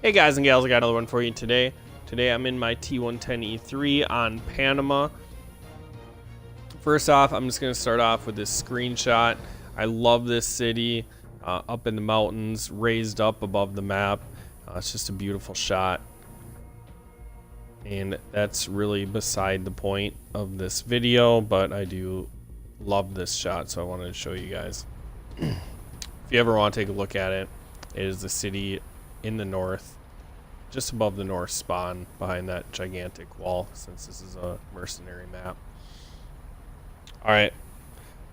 Hey guys and gals, I got another one for you today. Today I'm in my T110 E3 on Panama. First off, I'm just going to start off with this screenshot. I love this city, up in the mountains, raised up above the map. It's just a beautiful shot. And that's really beside the point of this video, but I do love this shot, so I wanted to show you guys. If you ever want to take a look at it, it is the city in the north, just above the north spawn, behind that gigantic wall, since this is a mercenary map. Alright,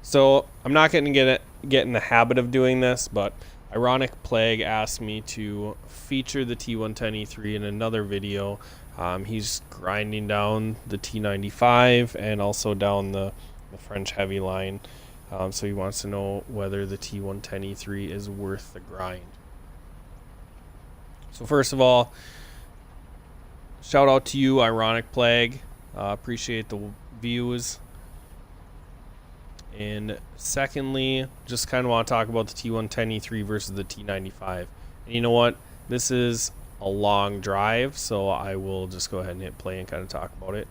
so I'm not going to get in the habit of doing this, but Ironic Plague asked me to feature the T110 E3 in another video. He's grinding down the T95 and also down the French heavy line, so he wants to know whether the T110 E3 is worth the grind. So first of all, shout out to you, Ironic Plague. Appreciate the views. And secondly, just kind of want to talk about the T110 E3 versus the T95. And you know what? This is a long drive, so I will just go ahead and hit play and kind of talk about it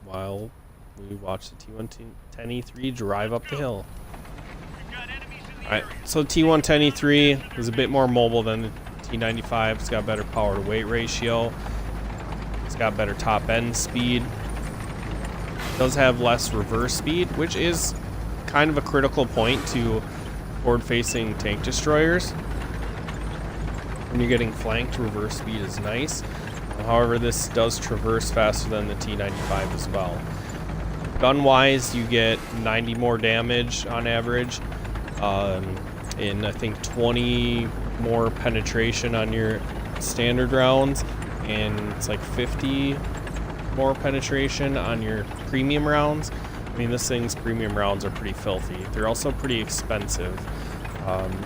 while we watch the T110 E3 drive up the hill. Alright, so the T110 E3 is a bit more mobile than the T95. It's got better power to weight ratio. It's got better top end speed. It does have less reverse speed, which is kind of a critical point to forward facing tank destroyers. When you're getting flanked, reverse speed is nice. However, this does traverse faster than the T95 as well. Gun wise, you get 90 more damage on average, and I think 20 more penetration on your standard rounds, and it's like 50 more penetration on your premium rounds. I mean, this thing's premium rounds are pretty filthy. They're also pretty expensive,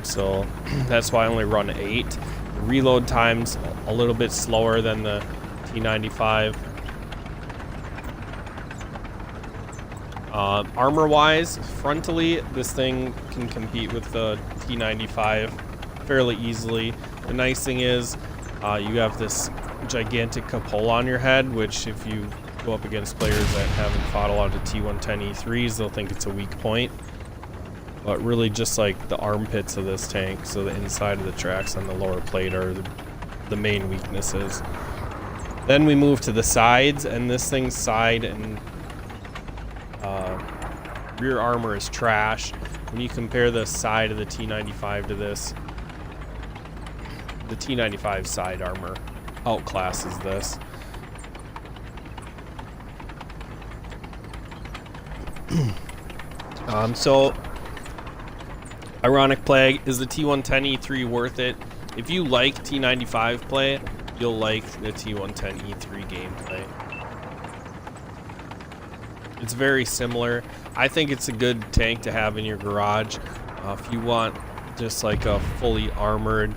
so that's why I only run 8. The reload time's a little bit slower than the T95. Armor-wise, frontally, this thing can compete with the T95 fairly easily. The nice thing is, you have this gigantic cupola on your head, which if you go up against players that haven't fought a lot of T110 E3s, they'll think it's a weak point. But really just like the armpits of this tank, so the inside of the tracks on the lower plate are the main weaknesses. Then we move to the sides, and this thing's side and rear armor is trash. When you compare the side of the T95 to this, the T95 side armor outclasses this. So Ironic Plague, is the T110 E3 worth it? If you like T95 play, you'll like the T110 E3 gameplay. It's very similar. I think it's a good tank to have in your garage. If you want just like a fully armored,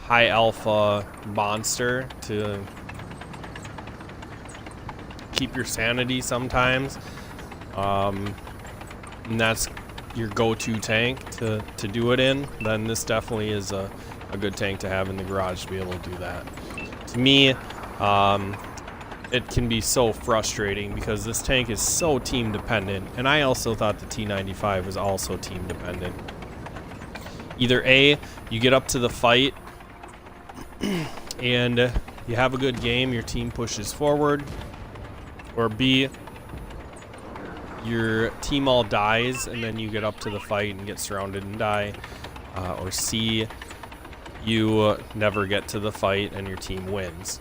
high alpha monster to keep your sanity sometimes, and that's your go-to tank to do it in, then this definitely is a good tank to have in the garage to be able to do that. To me, it can be so frustrating because this tank is so team dependent, and I also thought the T95 was also team dependent. Either A, you get up to the fight and you have a good game, your team pushes forward, or B, your team all dies and then you get up to the fight and get surrounded and die, or C, you never get to the fight and your team wins.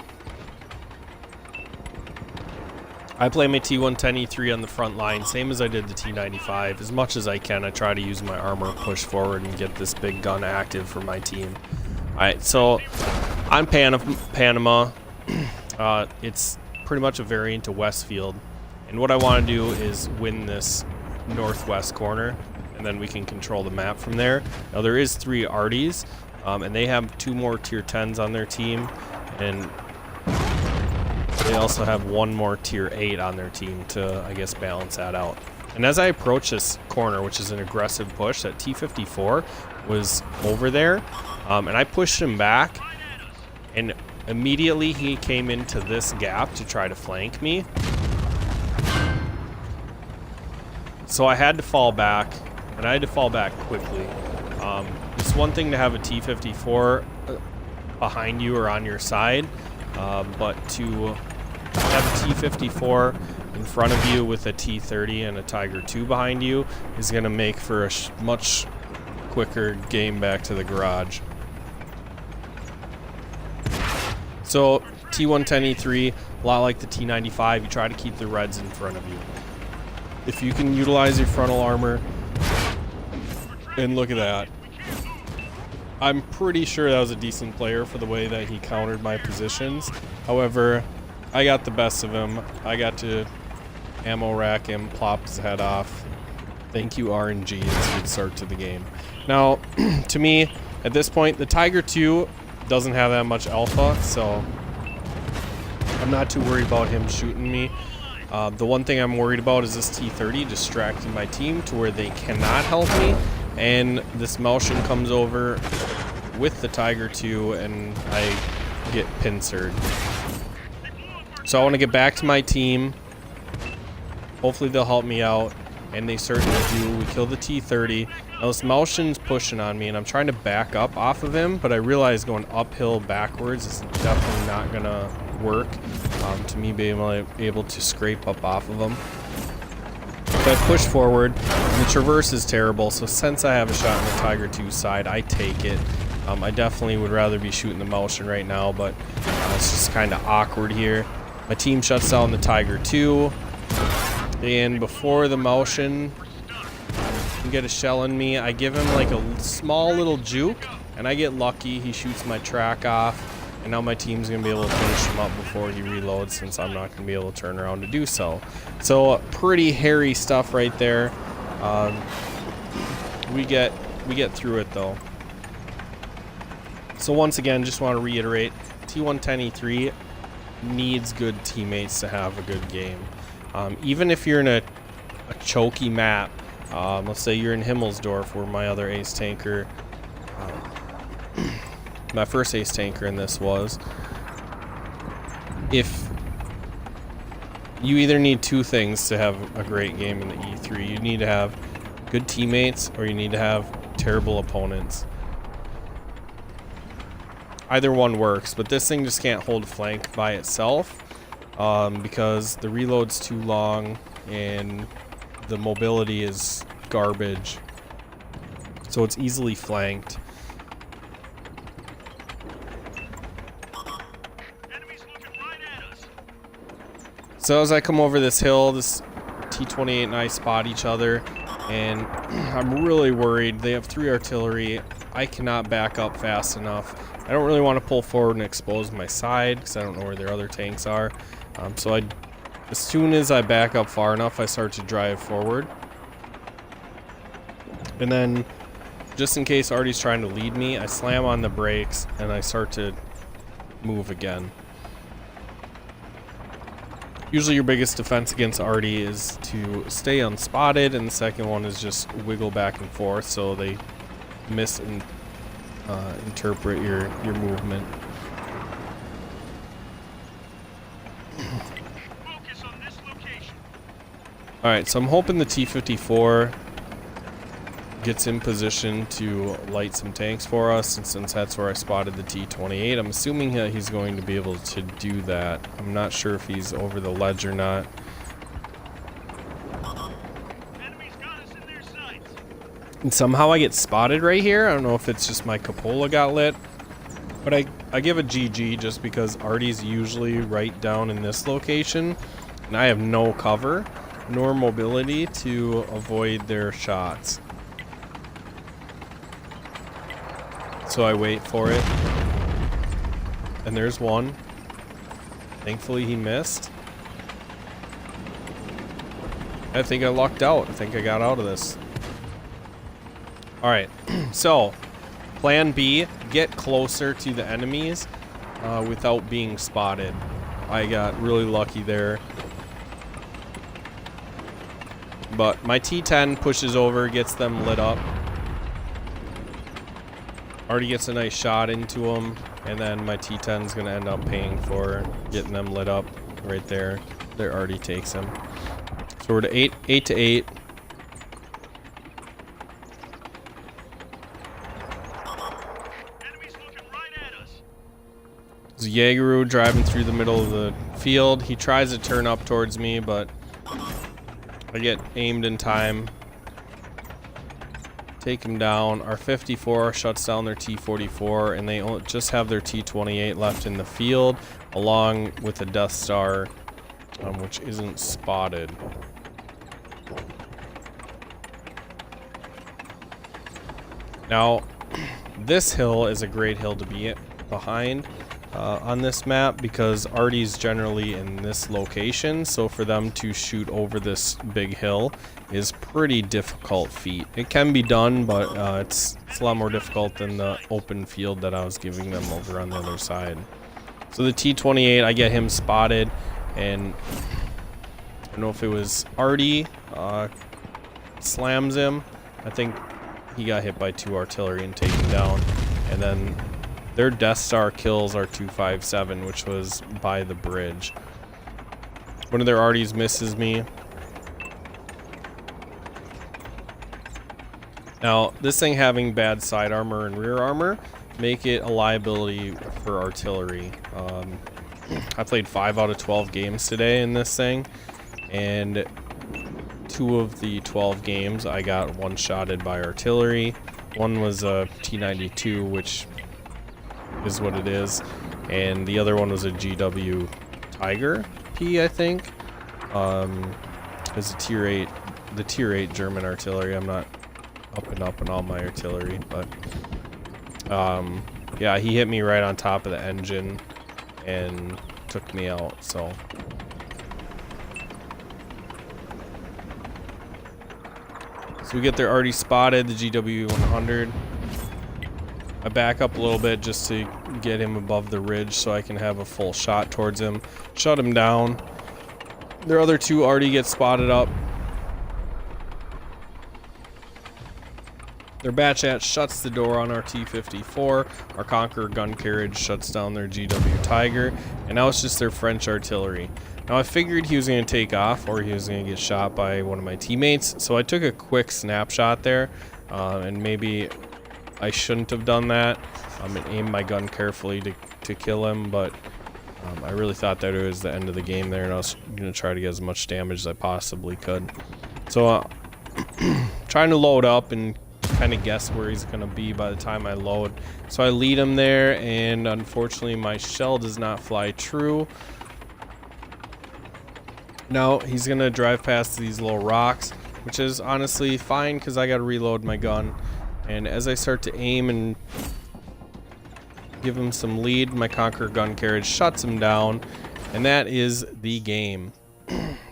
I play my T110 E3 on the front line, same as I did the T95. As much as I can, I try to use my armor, push forward, and get this big gun active for my team. Alright, so on Panama, it's pretty much a variant of Westfield. And what I want to do is win this northwest corner, and then we can control the map from there. Now there is 3 Arties, and they have 2 more tier 10s on their team, and they also have 1 more tier 8 on their team to, I guess, balance that out. And as I approach this corner, which is an aggressive push, that T-54 was over there, and I pushed him back, and immediately he came into this gap to try to flank me. So I had to fall back, and I had to fall back quickly. It's one thing to have a T-54 behind you or on your side, but to have a T-54 in front of you with a T-30 and a Tiger II behind you is going to make for a much quicker game back to the garage. So T110E3, a lot like the T95, you try to keep the reds in front of you. If you can utilize your frontal armor, and look at that. I'm pretty sure that was a decent player for the way that he countered my positions. However, I got the best of him. I got to ammo rack him, plop his head off. Thank you, RNG. It's a good start to the game. Now, to me, at this point, the Tiger II doesn't have that much alpha, so I'm not too worried about him shooting me. The one thing I'm worried about is this T-30 distracting my team to where they cannot help me, and this Malshin comes over with the Tiger II, and I get pincered. So I want to get back to my team. Hopefully they'll help me out, and they certainly do. We kill the T-30. Now this Malshin's pushing on me, and I'm trying to back up off of him, but I realize going uphill backwards is definitely not going to work. To me being able to scrape up off of them. So I push forward, and the traverse is terrible, so since I have a shot on the Tiger II side, I take it. I definitely would rather be shooting the Malshin right now, but it's just kind of awkward here. My team shuts down the Tiger II, and before the Malshin can get a shell in me, I give him like a small little juke, and I get lucky. He shoots my track off. And now my team's going to be able to finish him up before he reloads, since I'm not going to be able to turn around to do so. So pretty hairy stuff right there. We get through it though. So once again, just want to reiterate, T110E3 needs good teammates to have a good game. Even if you're in a choky map, let's say you're in Himmelsdorf, where my other ace tanker, my first ace tanker in this was, if you either need two things to have a great game in the E3, you need to have good teammates or you need to have terrible opponents. Either one works, but this thing just can't hold flank by itself because the reload's too long and the mobility is garbage, so it's easily flanked. So as I come over this hill, this T-28 and I spot each other, and I'm really worried. They have 3 artillery. I cannot back up fast enough. I don't really want to pull forward and expose my side because I don't know where their other tanks are. So as soon as I back up far enough, I start to drive forward. And then, just in case Artie's trying to lead me, I slam on the brakes and I start to move again. Usually your biggest defense against Artie is to stay unspotted, and the second one is just wiggle back and forth so they misinterpret your movement. Alright, so I'm hoping the T-54 gets in position to light some tanks for us, and since that's where I spotted the T-28, I'm assuming that he's going to be able to do that. I'm not sure if he's over the ledge or not. And somehow I get spotted right here. I don't know if it's just my cupola got lit, but I give a GG just because Artie's usually right down in this location, and I have no cover nor mobility to avoid their shots. So I wait for it, and there's one. Thankfully he missed. I think I lucked out. I think I got out of this. Alright, so plan B, get closer to the enemies without being spotted. I got really lucky there. But my T-10 pushes over, gets them lit up. Already gets a nice shot into him. and then my T10 is going to end up paying for getting them lit up right there. There already takes him. So we're to 8 to 8. There's a Jaegeru driving through the middle of the field. He tries to turn up towards me, but I get aimed in time. Take him down. Our 54 shuts down their T44, and they just have their T28 left in the field, along with a Death Star, which isn't spotted. Now, this hill is a great hill to be behind on this map because Artie's generally in this location, so for them to shoot over this big hill is pretty difficult feat. It can be done, but it's a lot more difficult than the open field that I was giving them over on the other side. So the T28, I get him spotted, and I don't know if it was Artie slams him. I think he got hit by 2 artillery and taken down, and then their Death Star kills our 257, which was by the bridge. One of their Arties misses me. Now, this thing having bad side armor and rear armor make it a liability for artillery. I played 5 out of 12 games today in this thing, and 2 of the 12 games I got one-shotted by artillery. One was a T92, which is what it is, and the other one was a GW Tiger P, I think. It's a tier 8, the tier 8 German artillery. I'm not up on all my artillery, but yeah, he hit me right on top of the engine and took me out. So we get there already spotted, the GW 100. I back up a little bit just to get him above the ridge so I can have a full shot towards him. Shut him down. Their other 2 already get spotted up. Their Batchat shuts the door on our T-54. Our Conqueror gun carriage shuts down their GW Tiger. And now it's just their French artillery. Now I figured he was going to take off or he was going to get shot by one of my teammates. So I took a quick snapshot there. And maybe I shouldn't have done that. And aimed my gun carefully to kill him. But I really thought that it was the end of the game there. And I was going to try to get as much damage as I possibly could. So trying to load up and kind of guess where he's going to be by the time I load. So I lead him there, and unfortunately my shell does not fly true. Now he's going to drive past these little rocks, which is honestly fine because I got to reload my gun. And as I start to aim and give him some lead, my Conqueror gun carriage shuts him down, and that is the game.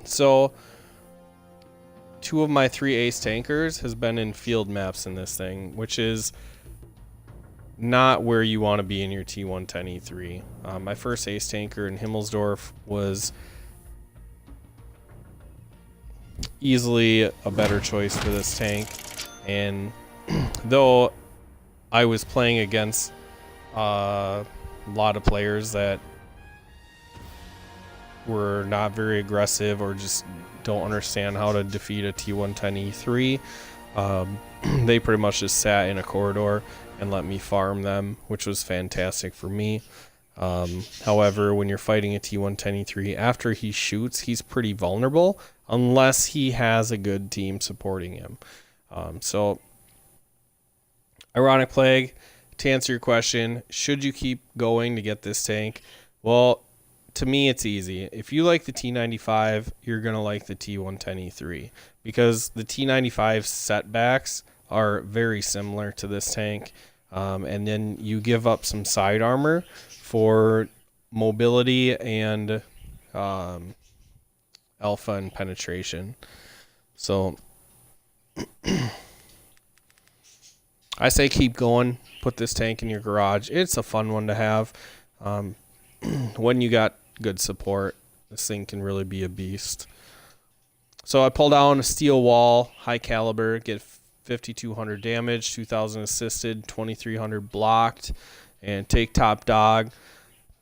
So 2 of my 3 ace tankers has been in field maps in this thing, which is not where you want to be in your T110 E3. My first ace tanker in Himmelsdorf was easily a better choice for this tank, and though I was playing against a lot of players that were not very aggressive or just don't understand how to defeat a T110 E3. They pretty much just sat in a corridor and let me farm them, which was fantastic for me. However, when you're fighting a T110 E3, after he shoots, he's pretty vulnerable unless he has a good team supporting him. So, Ironic Plague, to answer your question, should you keep going to get this tank? Well, to me, it's easy. If you like the T95, you're going to like the T110 E3 because the T95 setbacks are very similar to this tank. And then you give up some side armor for mobility and alpha and penetration. So I say keep going. Put this tank in your garage. It's a fun one to have. When you got good support, this thing can really be a beast. So I pull down a steel wall, high caliber, get 5,200 damage, 2,000 assisted, 2,300 blocked, and take top dog.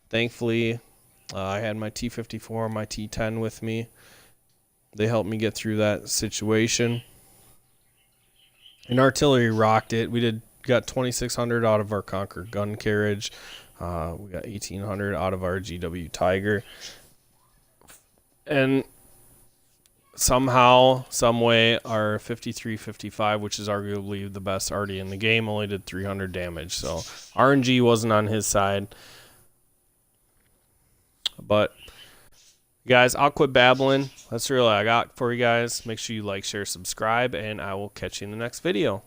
Thankfully, I had my T54 and my T10 with me. They helped me get through that situation. And artillery rocked it. We got 2,600 out of our Conquer gun carriage. We got 1,800 out of our GW Tiger. And somehow, some way, our 53-55, which is arguably the best arty in the game, only did 300 damage. So RNG wasn't on his side. But guys, I'll quit babbling. That's really all I got for you guys. Make sure you like, share, subscribe, and I will catch you in the next video.